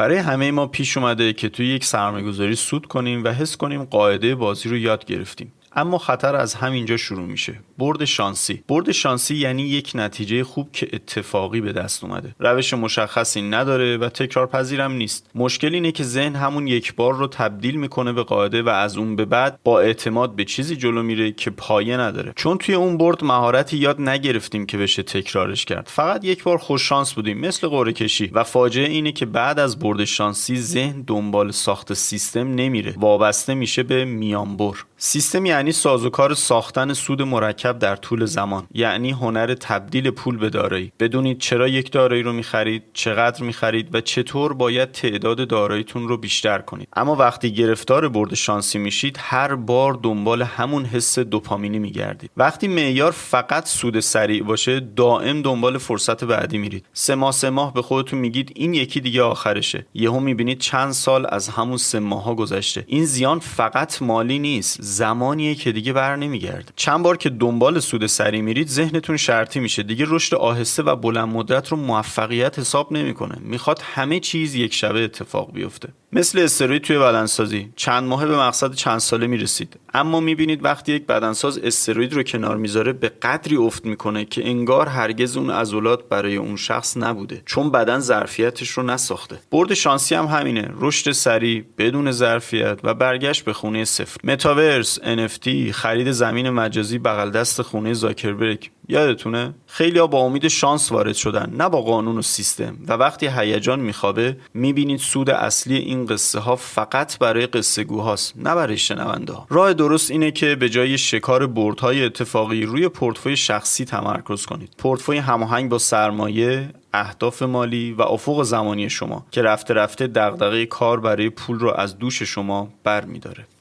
برای همه ما پیش اومده که توی یک سرمایه‌گذاری سود کنیم و حس کنیم قاعده بازی رو یاد گرفتیم. اما خطر از همینجا شروع میشه. برد شانسی یعنی یک نتیجه خوب که اتفاقی به دست اومده. روش مشخصی نداره و تکرار پذیرم نیست. مشکل اینه که ذهن همون یک بار رو تبدیل میکنه به قاعده و از اون به بعد با اعتماد به چیزی جلو میره که پایه نداره. چون توی اون برد مهارتی یاد نگرفتیم که بشه تکرارش کرد. فقط یک بار خوش شانس بودیم، مثل قرعه کشی. و فاجعه اینه که بعد از برد شانسی ذهن دنبال ساخت سیستم نمیره. وابسته میشه به میانبر. سیستم یعنی سازوکار ساختن سود مرکب در طول زمان، یعنی هنر تبدیل پول به دارایی. بدونید چرا یک دارایی رو می‌خرید، چقدر می‌خرید و چطور باید تعداد داراییتون رو بیشتر کنید. اما وقتی گرفتار برد شانسی میشید، هر بار دنبال همون حس دوپامینی میگردید. وقتی معیار فقط سود سریع باشه، دائم دنبال فرصت بعدی میرید. سه ماه به خودتون میگید این یکی دیگه آخرشه. یهو میبینید چند سال از همون 3 ماه‌ها گذشته. این زیان فقط مالی نیست، زمانیه که دیگه بر نمیگرده. چند بار که دنبال سود سریع میرید، ذهنتون شرطی میشه. دیگه رشد آهسته و بلند مدت رو موفقیت حساب نمیکنه. میخواد همه چیز یک شبه اتفاق بیفته. مثل استروید توی بدنسازی، چند ماهه به مقصد چند ساله میرسید. اما میبینید وقتی یک بدنساز استروید رو کنار میذاره، به قدری افت میکنه که انگار هرگز اون عضلات برای اون شخص نبوده، چون بدن ظرفیتش رو نساخته. برد شانسی هم همینه، رشد سریع بدون ظرفیت و برگشت به خونه صفر. متاورس، NFT، خرید زمین مجازی بغل دست خونه زاکربرگ. یادتونه؟ خیلی‌ها با امید شانس وارد شدن، نه با قانون و سیستم. و وقتی هیجان میخوابه، میبینید سود اصلی این قصه ها فقط برای قصه گوهاست، نه برای شنونده ها. راه درست اینه که به جای شکار بردهای اتفاقی روی پورتفوی شخصی تمرکز کنید. پورتفوی هماهنگ با سرمایه، اهداف مالی و افق زمانی شما که رفته رفته دغدغه کار برای پول رو از دوش شما برمی‌داره.